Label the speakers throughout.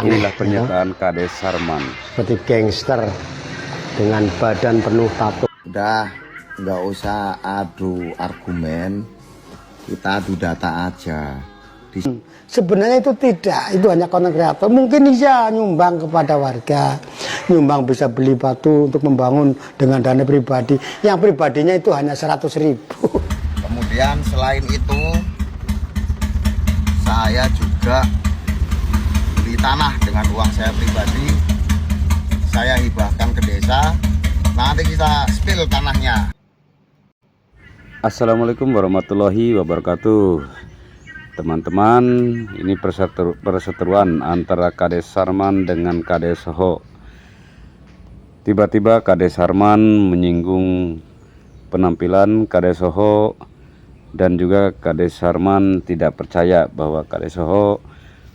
Speaker 1: aneh.
Speaker 2: Inilah pernyataan Kades Sarman.
Speaker 1: Seperti gangster dengan badan penuh tato.
Speaker 3: Udah, nggak usah adu argumen, kita adu data aja.
Speaker 1: Sebenarnya itu tidak, itu hanya konten kreator. Mungkin iya nyumbang kepada warga, nyumbang bisa beli batu untuk membangun dengan dana pribadi. Yang pribadinya itu hanya 100.000.
Speaker 3: Kemudian selain itu, saya juga beli tanah dengan uang saya pribadi. Saya hibahkan ke desa. Nanti kita spill tanahnya.
Speaker 2: Assalamualaikum warahmatullahi wabarakatuh. Teman-teman, ini perseteruan antara Kades Sarman dengan Kades Soho. Tiba-tiba Kades Sarman menyinggung penampilan Kades Soho, dan juga Kades Sarman tidak percaya bahwa Kades Soho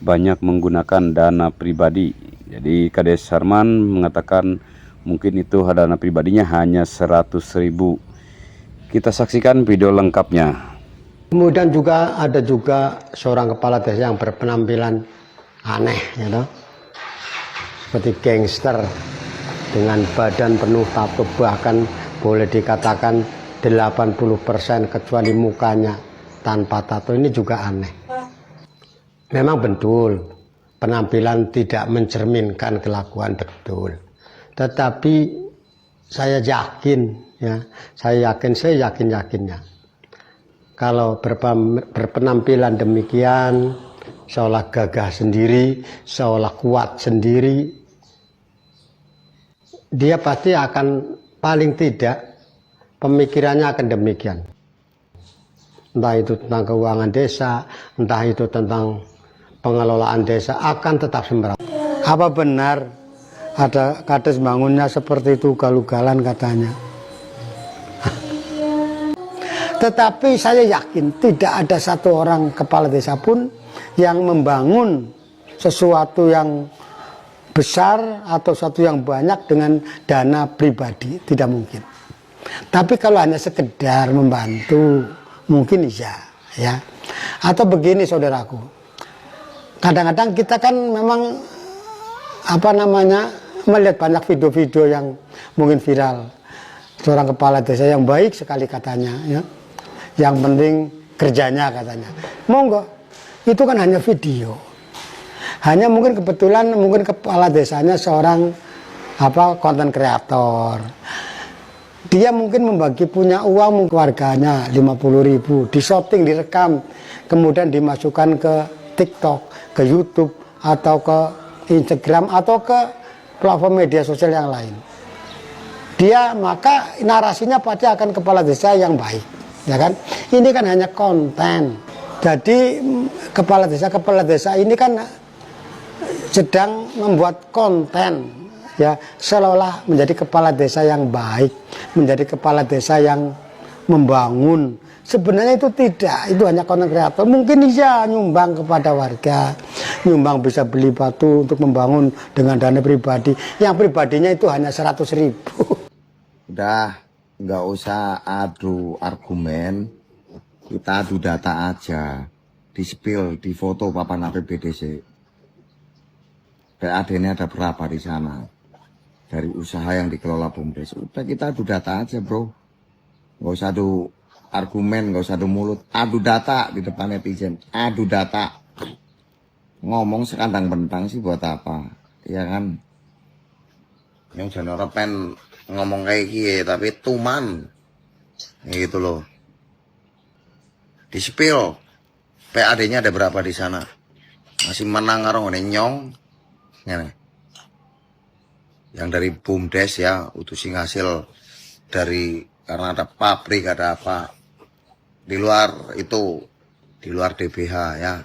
Speaker 2: banyak menggunakan dana pribadi. Jadi Kades Sarman mengatakan mungkin itu dana pribadinya hanya 100.000. Kita saksikan video lengkapnya.
Speaker 1: Kemudian juga ada seorang kepala desa yang berpenampilan aneh, ya toh? Seperti gangster dengan badan penuh tato, bahkan boleh dikatakan 80% kecuali mukanya tanpa tato. Ini juga aneh. Memang betul penampilan tidak mencerminkan kelakuan, betul. Tetapi saya yakin, ya, saya yakinnya kalau berpenampilan demikian, seolah gagah sendiri, seolah kuat sendiri, dia pasti akan, paling tidak pemikirannya akan demikian. Entah itu tentang keuangan desa, entah itu tentang pengelolaan desa, akan tetap sembarangan. Apa benar ada kades bangunnya seperti itu, ugal-ugalan katanya? Tetapi saya yakin tidak ada satu orang kepala desa pun yang membangun sesuatu yang besar atau sesuatu yang banyak dengan dana pribadi, tidak mungkin. Tapi kalau hanya sekedar membantu, mungkin iya, ya. Atau begini saudaraku, kadang-kadang kita kan memang melihat banyak video-video yang mungkin viral. Seorang kepala desa yang baik sekali katanya, ya. Yang penting kerjanya katanya. Monggo, itu kan hanya video. Hanya mungkin kebetulan kepala desanya seorang konten kreator. Dia mungkin punya uang keluarganya 50.000, di-shooting, direkam, kemudian dimasukkan ke TikTok, ke YouTube, atau ke Instagram, atau ke platform media sosial yang lain. Maka narasinya pasti akan kepala desa yang baik. Ya kan, ini kan hanya konten. Jadi kepala desa ini kan sedang membuat konten, ya, seolah menjadi kepala desa yang baik, menjadi kepala desa yang membangun. Sebenarnya itu tidak, itu hanya konten kreator. Mungkin iya nyumbang kepada warga, nyumbang bisa beli batu untuk membangun dengan dana pribadi. Yang pribadinya itu hanya 100.000.
Speaker 3: Udah, nggak usah adu argumen, kita adu data aja. Di spill, di foto papan APBDC. PAD-nya ada berapa di sana? Dari usaha yang dikelola BUMDes. Udah, kita adu data aja, bro. Nggak usah adu argumen, nggak usah adu mulut. Adu data di depan netizen. Adu data. Ngomong sekandang bentang sih buat apa? Ya kan? Yang jangan pen ngomong kayak gini, tapi tuman gitu loh. Di spill PAD-nya ada berapa di sana? Masih menang karo nyong. Yang dari BUMDes, ya, utusi ngasil dari, karena ada pabrik, ada apa. Di luar itu, di luar DBH, ya,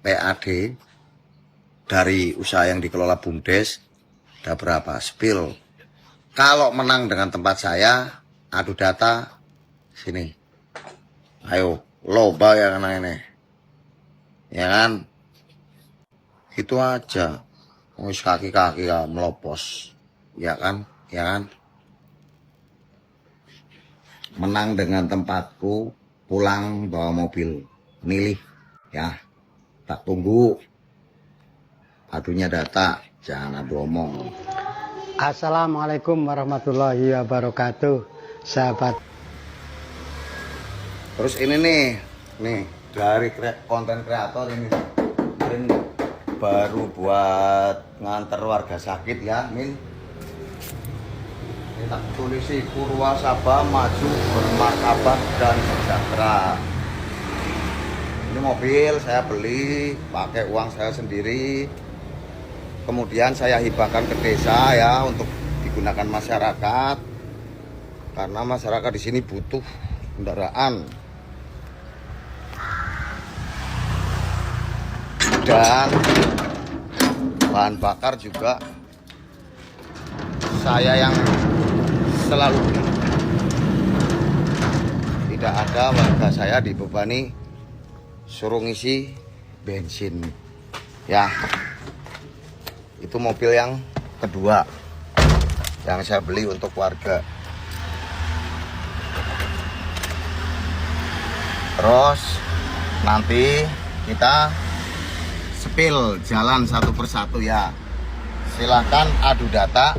Speaker 3: PAD dari usaha yang dikelola BUMDes ada berapa? Spill. Kalau menang dengan tempat saya, adu data, sini. Ayo, loba ya karena ini. Ya kan? Itu aja. Wis kaki-kaki ya melopos. Ya kan? Ya kan? Menang dengan tempatku, pulang bawa mobil. Milih, ya. Tak tunggu. adunya data, jangan adu omong.
Speaker 1: Assalamualaikum warahmatullahi wabarakatuh, sahabat.
Speaker 3: Terus ini nih dari konten kreator ini baru buat nganter warga sakit ya, Min. Ini tak tulisi Purwasaba maju bermartabat dan sejahtera. Ini mobil saya beli pakai uang saya sendiri. Kemudian saya hibahkan ke desa ya untuk digunakan masyarakat. Karena masyarakat di sini butuh kendaraan. Dan bahan bakar juga saya yang selalu beli. Tidak ada warga saya dibebani suruh ngisi bensin ya. Itu mobil yang kedua yang saya beli untuk warga. Terus nanti kita spill jalan satu persatu ya. Silakan adu data.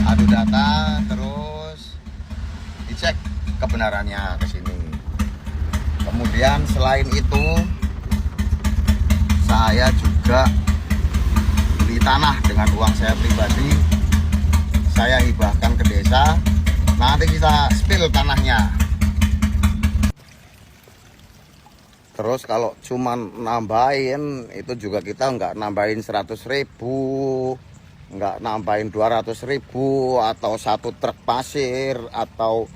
Speaker 3: Adu data terus dicek kebenarannya ke sini. Kemudian selain itu saya juga beli tanah dengan uang saya pribadi. Saya hibahkan ke desa. Nanti kita spill tanahnya. Terus kalau cuman nambahin itu juga kita nggak nambahin 100.000, nggak nambahin 200.000 atau 1 truk pasir atau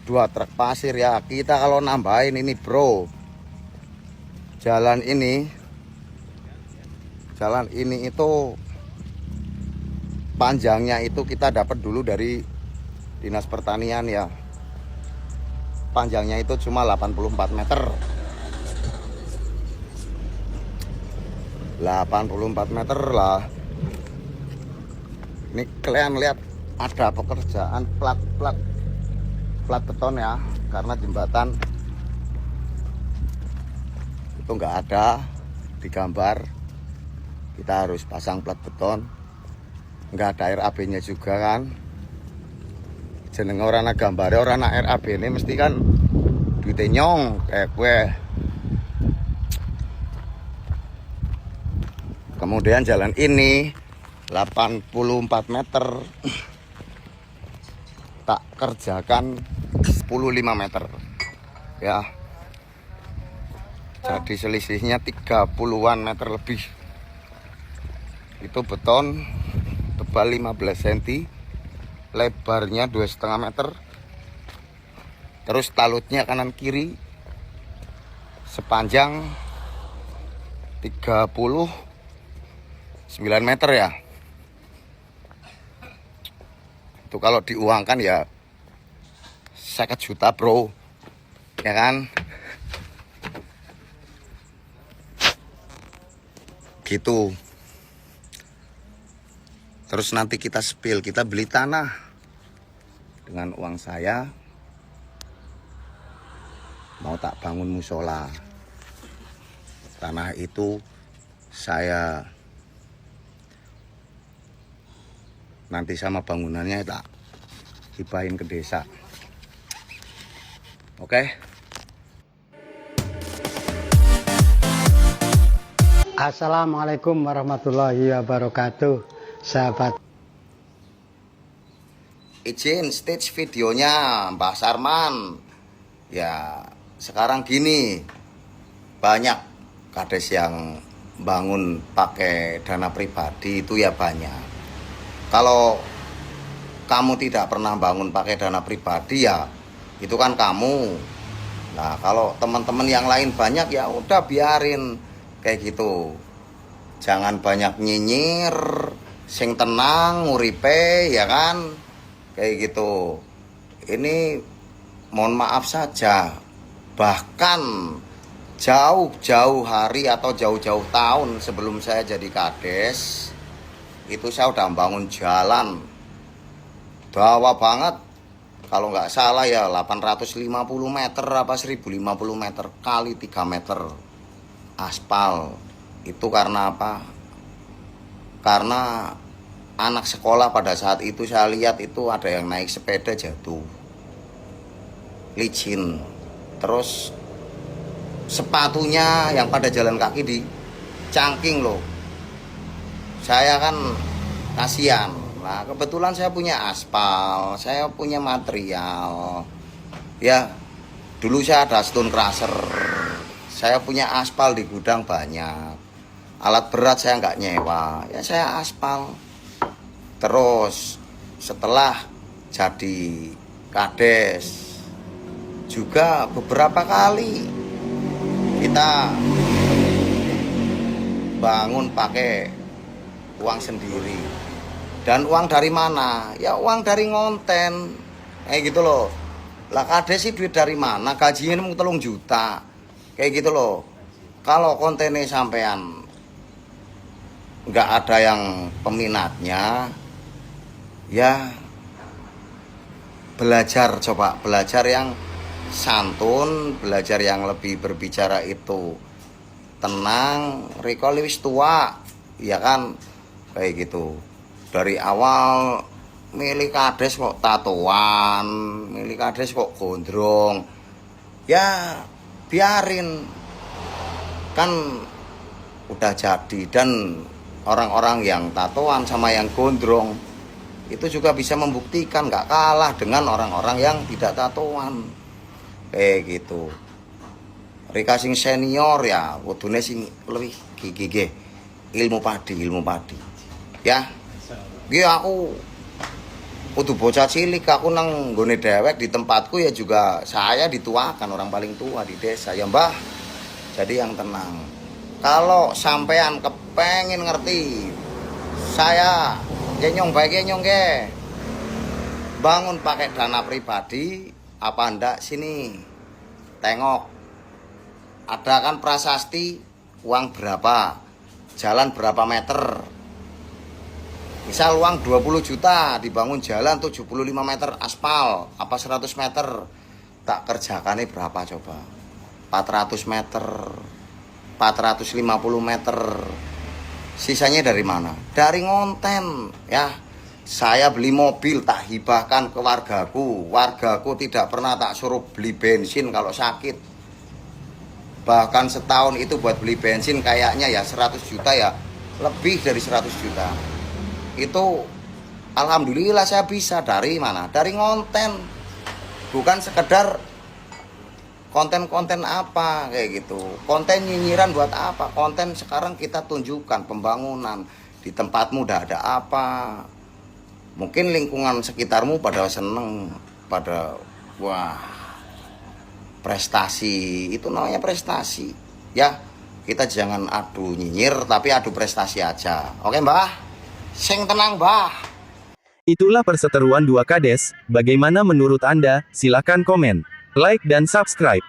Speaker 3: 2 truk pasir ya. Kita kalau nambahin ini bro, jalan ini itu panjangnya itu kita dapat dulu dari Dinas Pertanian ya. Panjangnya itu cuma 84 meter. 84 meter lah. Ini kalian lihat ada pekerjaan plat beton ya, karena jembatan itu nggak ada digambar. Kita harus pasang plat beton. Nggak ada RAB nya juga kan. Jeneng orang gambare orang RAB ini mesti kan duitnya nyong kayak gue. Kemudian jalan ini 84 meter tak kerjakan 15 meter ya. Jadi selisihnya 30-an meter lebih. Itu beton tebal 15 cm, lebarnya 2,5 meter. Terus talutnya kanan kiri sepanjang 39 meter ya. Itu kalau diuangkan ya 50 juta bro, ya kan? Gitu. Terus nanti kita spill, kita beli tanah dengan uang saya. Mau tak bangun musola. Tanah itu saya nanti sama bangunannya tak hibahin ke desa. Oke?
Speaker 1: Assalamualaikum warahmatullahi wabarakatuh, sahabat.
Speaker 3: Izin stage videonya Mbah Sarman. Ya, sekarang gini, banyak kades yang bangun pakai dana pribadi itu ya banyak. Kalau kamu tidak pernah bangun pakai dana pribadi ya itu kan kamu. Nah, kalau teman-teman yang lain banyak ya udah biarin kayak gitu. Jangan banyak nyinyir, sing tenang nguripe ya kan. Kayak gitu. Ini mohon maaf saja. Bahkan jauh-jauh hari atau jauh-jauh tahun sebelum saya jadi kades, itu saya udah bangun jalan dawa banget kalau nggak salah ya 850 meter apa 1050 meter kali 3 meter aspal. Itu karena apa? Karena anak sekolah pada saat itu saya lihat itu ada yang naik sepeda jatuh, licin, terus sepatunya yang pada jalan kaki dicangking loh. Saya kan kasihan. Nah kebetulan saya punya aspal, saya punya material. Ya dulu saya ada stone crusher, saya punya aspal di gudang banyak. Alat berat saya nggak nyewa, ya saya aspal. Terus setelah jadi kades juga beberapa kali kita bangun pakai uang sendiri. Dan uang dari mana? Ya uang dari ngonten. Kayak gitu loh. Lah kades sih duit dari mana? Gajinya mau 3 juta. Kayak gitu loh. Kalau kontennya sampean nggak ada yang peminatnya, ya belajar, coba belajar yang santun, belajar yang lebih berbicara itu tenang. Riko wis tua, ya kan, kayak gitu. Dari awal milih kades kok tatoan, milih kades kok gondrong, ya biarin, kan udah jadi. Dan orang-orang yang tatoan sama yang gondrong itu juga bisa membuktikan nggak kalah dengan orang-orang yang tidak tatoan, kayak gitu. Rika sing senior ya kudune sing lebih gigi ilmu padi ya. Iki aku kudu bocah cilik, aku nang nggone dewek di tempatku ya juga saya dituakan, orang paling tua di desa ya Mbah. Jadi yang tenang. Kalau sampean kepengen ngerti saya nyong baik nyong ke bangun pakai dana pribadi apa ndak, sini tengok ada kan prasasti uang berapa, jalan berapa meter. Misal uang 20 juta dibangun jalan 75 meter aspal apa 100 meter, tak kerjakannya berapa coba? 400 meter, 450 meter. Sisanya dari mana? Dari ngonten ya. Saya beli mobil tak hibahkan ke wargaku. Wargaku tidak pernah tak suruh beli bensin kalau sakit. Bahkan setahun itu buat beli bensin kayaknya ya 100 juta ya, lebih dari 100 juta. Itu alhamdulillah saya bisa. Dari mana? Dari ngonten. Bukan sekedar konten-konten apa kayak gitu. Konten nyinyiran buat apa? Konten sekarang kita tunjukkan pembangunan. Di tempatmu udah ada apa? Mungkin lingkungan sekitarmu pada seneng, pada wah prestasi, itu namanya prestasi. Ya, kita jangan adu nyinyir tapi adu prestasi aja. Oke, Mbah? Sing tenang, Mbah.
Speaker 4: Itulah perseteruan dua kades. Bagaimana menurut Anda? Silakan komen, like dan subscribe.